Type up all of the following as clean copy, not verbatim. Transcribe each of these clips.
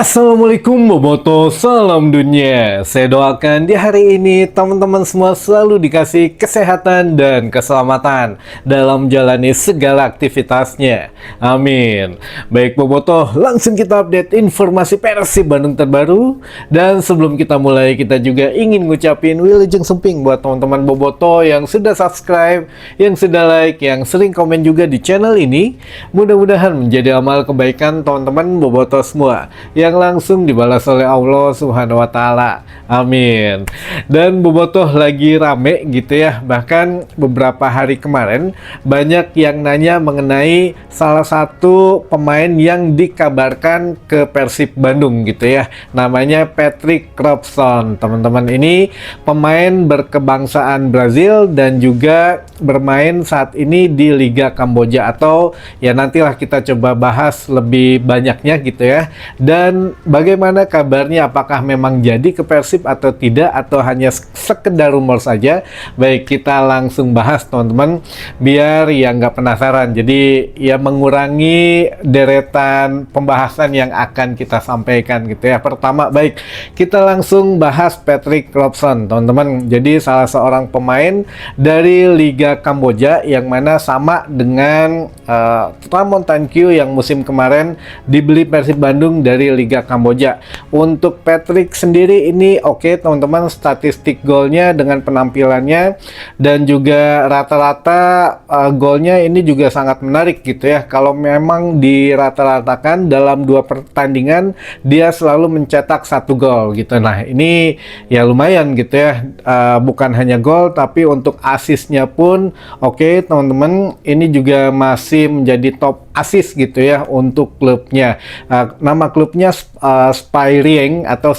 Assalamualaikum Boboto, salam dunia. Saya doakan di hari ini teman-teman semua selalu dikasih kesehatan dan keselamatan dalam menjalani segala aktivitasnya. Amin. Baik Boboto, langsung kita update informasi Persib Bandung terbaru. Dan sebelum kita mulai, kita juga ingin ngucapin wilujeng semping buat teman-teman Boboto yang sudah subscribe, yang sudah like, yang sering komen juga di channel ini. Mudah-mudahan menjadi amal kebaikan teman-teman Boboto semua yang langsung dibalas oleh Allah Subhanahu wa Ta'ala. Amin. Dan Bobotoh lagi rame gitu ya. Bahkan beberapa hari kemarin banyak yang nanya mengenai salah satu pemain yang dikabarkan ke Persib Bandung gitu ya. Namanya Patrick Robson. Teman-teman, ini pemain berkebangsaan Brazil dan juga bermain saat ini di Liga Kamboja, atau ya nantilah kita coba bahas lebih banyaknya gitu ya. Dan bagaimana kabarnya, apakah memang jadi ke Persib atau tidak, atau hanya sekedar rumor saja? Baik, kita langsung bahas teman-teman, biar ya nggak penasaran. Jadi ya mengurangi deretan pembahasan yang akan kita sampaikan gitu ya. Pertama, baik, kita langsung bahas Patrick Robson teman-teman. Jadi salah seorang pemain dari Liga Kamboja yang mana sama dengan Ramon Tankyu yang musim kemarin dibeli Persib Bandung dari Liga Kamboja. Untuk Patrick sendiri ini oke, teman-teman, statistik golnya dengan penampilannya dan juga rata-rata golnya ini juga sangat menarik gitu ya. Kalau memang dirata-ratakan dalam 2 pertandingan dia selalu mencetak 1 gol gitu. Nah ini ya lumayan gitu ya. Bukan hanya gol tapi untuk asisnya pun oke teman-teman. Ini juga masih menjadi top asis gitu ya untuk klubnya. Nama klubnya Spiring atau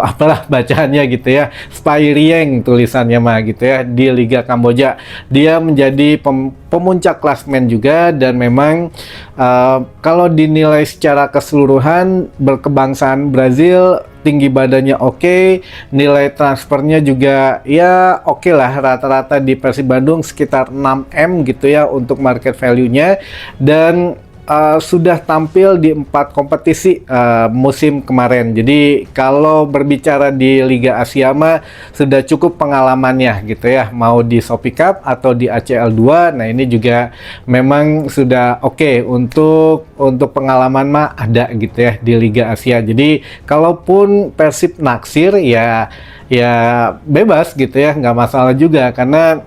apalah bacaannya gitu ya. Spiring tulisannya mah gitu ya, di Liga Kamboja. Dia menjadi pemuncak klasmen juga, dan memang kalau dinilai secara keseluruhan berkebangsaan Brazil, tinggi badannya oke, nilai transfernya juga ya oke lah, rata-rata di Persib Bandung sekitar 6M gitu ya untuk market value-nya, dan sudah tampil di 4 kompetisi musim kemarin. Jadi kalau berbicara di Liga Asia mah sudah cukup pengalamannya gitu ya, mau di Shopee Cup atau di ACL 2. Nah ini juga memang sudah oke untuk pengalaman mah ada gitu ya di Liga Asia. Jadi kalaupun Persib naksir ya bebas gitu ya, nggak masalah juga, karena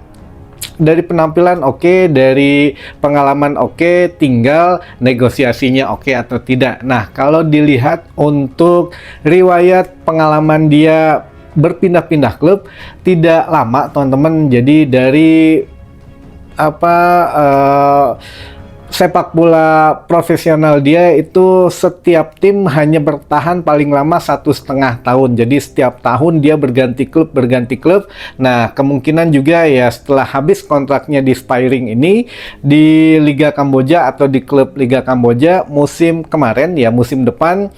dari penampilan oke, dari pengalaman oke, tinggal negosiasinya oke atau tidak. Nah, kalau dilihat untuk riwayat pengalaman dia berpindah-pindah klub tidak lama, teman-teman. Jadi dari sepak bola profesional dia itu setiap tim hanya bertahan paling lama 1,5 tahun. Jadi setiap tahun dia berganti klub. Nah kemungkinan juga ya setelah habis kontraknya di Spiring ini di Liga Kamboja atau di klub Liga Kamboja musim kemarin ya, musim depan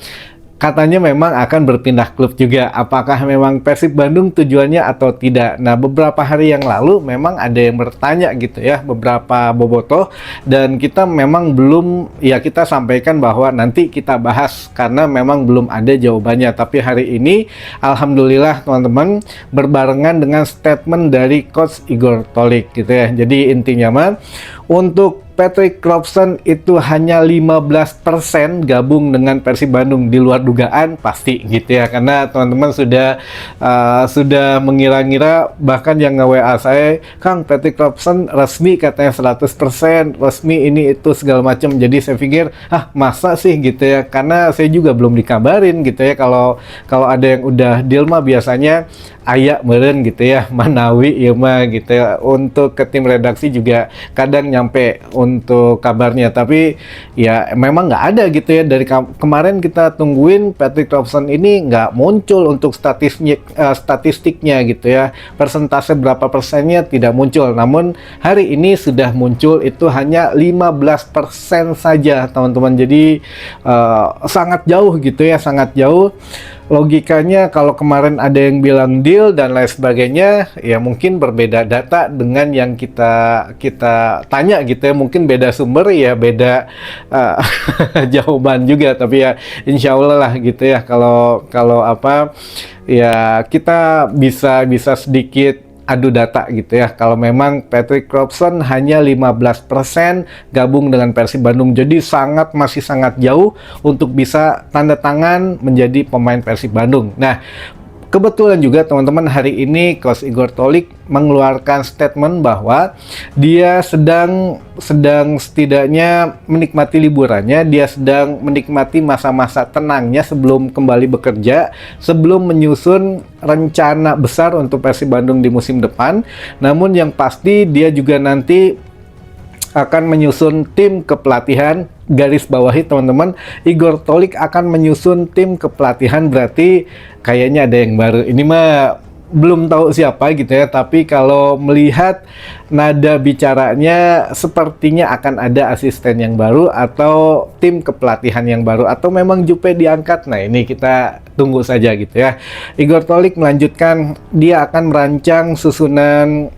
katanya memang akan berpindah klub juga. Apakah memang Persib Bandung tujuannya atau tidak? Nah, beberapa hari yang lalu memang ada yang bertanya gitu ya, beberapa bobotoh, dan kita memang belum, ya kita sampaikan bahwa nanti kita bahas karena memang belum ada jawabannya. Tapi hari ini alhamdulillah teman-teman, berbarengan dengan statement dari Coach Igor Tolik gitu ya. Jadi intinya mah untuk Patrick Robson itu hanya 15% gabung dengan Persib Bandung, di luar dugaan pasti gitu ya, karena teman-teman sudah mengira-ngira, bahkan yang nge-WA saya, Kang Patrick Robson resmi katanya 100% resmi ini itu segala macam. Jadi saya pikir masa sih gitu ya, karena saya juga belum dikabarin gitu ya. Kalau ada yang udah deal mah biasanya ayak meren gitu ya, Manawi ya mah gitu ya. Untuk ke tim redaksi juga kadang nyampe untuk kabarnya, tapi ya memang nggak ada gitu ya. Dari kemarin kita tungguin Patrick Robson ini nggak muncul untuk statistiknya gitu ya, persentase berapa persennya tidak muncul. Namun hari ini sudah muncul, itu hanya 15% saja teman-teman. Jadi sangat jauh gitu ya, sangat jauh. logikanya kalau kemarin ada yang bilang deal dan lain sebagainya, ya mungkin berbeda data dengan yang kita tanya gitu ya, mungkin beda sumber ya, beda uh, jawaban juga, tapi ya insya Allah lah gitu ya, kalau apa ya kita bisa sedikit adu data gitu ya. Kalau memang Patrick Robson hanya 15% gabung dengan Persib Bandung, jadi masih sangat jauh untuk bisa tanda tangan menjadi pemain Persib Bandung. Nah, kebetulan juga teman-teman hari ini Coach Igor Tolik mengeluarkan statement bahwa dia sedang setidaknya menikmati liburannya, dia sedang menikmati masa-masa tenangnya sebelum kembali bekerja, sebelum menyusun rencana besar untuk Persib Bandung di musim depan. Namun yang pasti dia juga nanti akan menyusun tim kepelatihan. Garis bawahi teman-teman, Igor Tolik akan menyusun tim kepelatihan, berarti kayaknya ada yang baru. Ini mah belum tahu siapa gitu ya, tapi kalau melihat nada bicaranya sepertinya akan ada asisten yang baru atau tim kepelatihan yang baru, atau memang Jupe diangkat. Nah, ini kita tunggu saja gitu ya. Igor Tolik melanjutkan, dia akan merancang susunan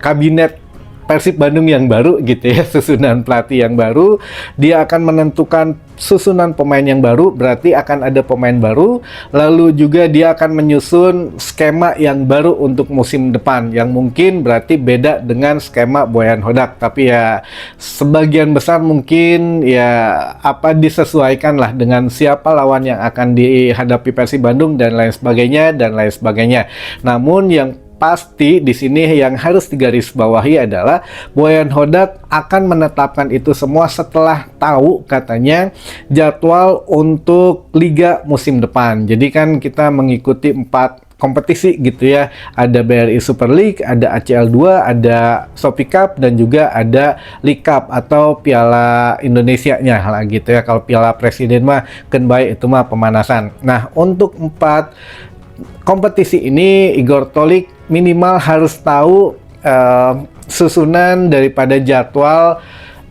kabinet Persib Bandung yang baru gitu ya, susunan pelatih yang baru. Dia akan menentukan susunan pemain yang baru, berarti akan ada pemain baru. Lalu juga dia akan menyusun skema yang baru untuk musim depan, yang mungkin berarti beda dengan skema Boyan Hodak. Tapi ya sebagian besar mungkin ya disesuaikan lah dengan siapa lawan yang akan dihadapi Persib Bandung dan lain sebagainya. Namun yang pasti di sini yang harus digarisbawahi adalah Boyan Hodak akan menetapkan itu semua setelah tahu katanya jadwal untuk liga musim depan. Jadi kan kita mengikuti 4 kompetisi gitu ya. Ada BRI Super League, ada ACL 2, ada Shopee Cup, dan juga ada League Cup atau Piala Indonesianya lah gitu ya. Kalau Piala Presiden mah kan baik, itu mah pemanasan. Nah, untuk 4 kompetisi ini Igor Tolik minimal harus tahu susunan daripada jadwal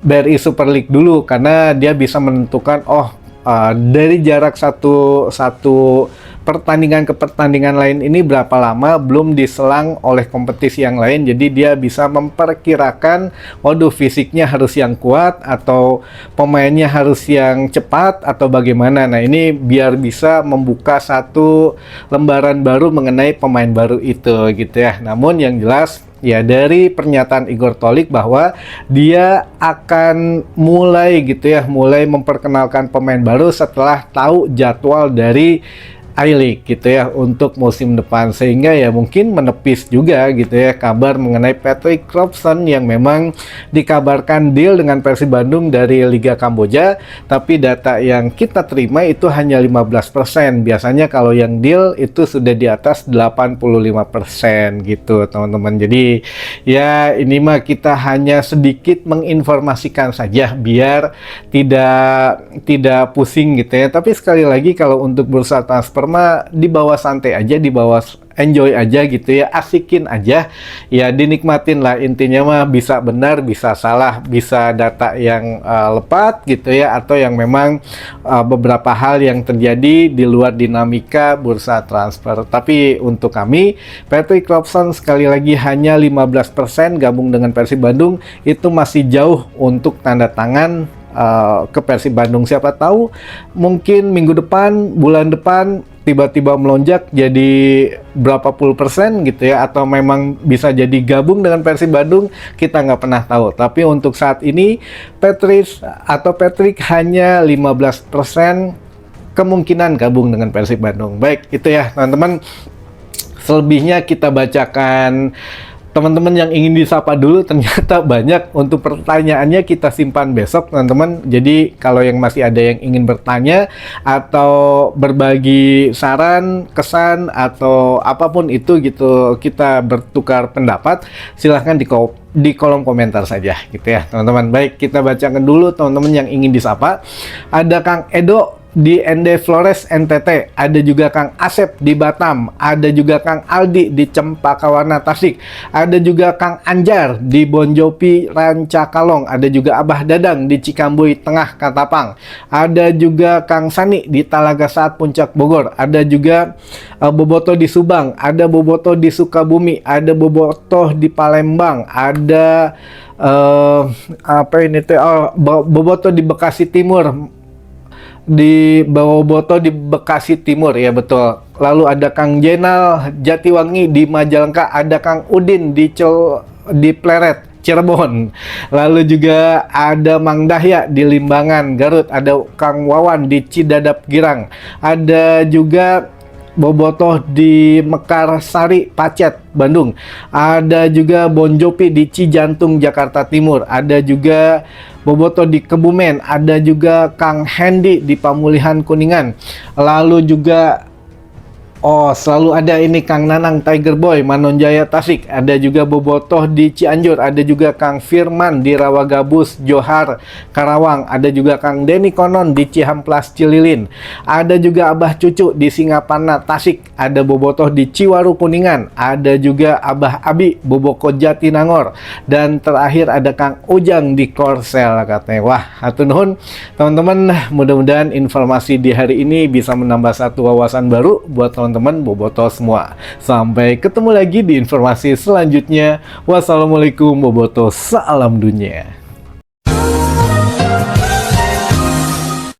BRI Super League dulu, karena dia bisa menentukan dari jarak satu pertandingan ke pertandingan lain ini berapa lama, belum diselang oleh kompetisi yang lain. Jadi dia bisa memperkirakan, waduh fisiknya harus yang kuat atau pemainnya harus yang cepat atau bagaimana. Nah, ini biar bisa membuka satu lembaran baru mengenai pemain baru itu gitu ya. Namun yang jelas ya dari pernyataan Igor Tolik bahwa dia akan mulai memperkenalkan pemain baru setelah tahu jadwal dari I-League gitu ya untuk musim depan, sehingga ya mungkin menepis juga gitu ya kabar mengenai Patrick Robson yang memang dikabarkan deal dengan Persib Bandung dari Liga Kamboja, tapi data yang kita terima itu hanya 15%. Biasanya kalau yang deal itu sudah di atas 85% gitu teman-teman. Jadi ya ini mah kita hanya sedikit menginformasikan saja biar tidak pusing gitu ya. Tapi sekali lagi kalau untuk bursa transfer mah dibawa santai aja, dibawa enjoy aja gitu ya, asikin aja ya, dinikmatin lah. Intinya mah bisa benar, bisa salah, bisa data yang lepat gitu ya, atau yang memang beberapa hal yang terjadi di luar dinamika bursa transfer. Tapi untuk kami, Patrick Robson sekali lagi hanya 15% gabung dengan Persib Bandung, itu masih jauh untuk tanda tangan ke Persib Bandung. Siapa tahu mungkin minggu depan, bulan depan tiba-tiba melonjak jadi berapa puluh persen gitu ya, atau memang bisa jadi gabung dengan Persib Bandung, kita nggak pernah tahu. Tapi untuk saat ini Patrick hanya 15% kemungkinan gabung dengan Persib Bandung. Baik, itu ya teman-teman, selebihnya kita bacakan teman-teman yang ingin disapa dulu. Ternyata banyak, untuk pertanyaannya kita simpan besok teman-teman. Jadi kalau yang masih ada yang ingin bertanya atau berbagi saran, kesan, atau apapun itu gitu, kita bertukar pendapat, silahkan di kolom komentar saja gitu ya teman-teman. Baik, kita bacakan dulu teman-teman yang ingin disapa. Ada Kang Edo di ND Flores NTT, ada juga Kang Asep di Batam, ada juga Kang Aldi di Cempakawana Tasik, ada juga Kang Anjar di Bonjopi Rancakalong, ada juga Abah Dadang di Cikambui Tengah Katapang, ada juga Kang Sani di Talaga Saat Puncak Bogor, ada juga Boboto di Subang, ada Boboto di Sukabumi, ada Boboto di Palembang, ada Boboto di Bekasi Timur, di Boboto di Bekasi Timur, ya betul. Lalu ada Kang Jenal Jatiwangi di Majalengka, ada Kang Udin di Pleret Cirebon, lalu juga ada Mang Dahya di Limbangan Garut, ada Kang Wawan di Cidadap Girang, ada juga Bobotoh di Mekarsari Pacet Bandung, ada juga Bonjopi di Cijantung Jakarta Timur, ada juga Bobotoh di Kebumen, ada juga Kang Hendy di Pamulihan Kuningan, lalu juga selalu ada ini Kang Nanang Tiger Boy Manonjaya Tasik, ada juga Bobotoh di Cianjur, ada juga Kang Firman di Rawagabus Johar Karawang, ada juga Kang Denny Konon di Cihamplas Cililin, ada juga Abah Cucu di Singapana Tasik, ada Bobotoh di Ciwaru Kuningan, ada juga Abah Abi Boboko Jatinangor, dan terakhir ada Kang Ujang di Korsel katanya. Wah, hatur nuhun teman-teman, mudah-mudahan informasi di hari ini bisa menambah satu wawasan baru buat teman-teman Bobotoh semua. Sampai ketemu lagi di informasi selanjutnya. Wassalamualaikum Bobotoh, salam dunia.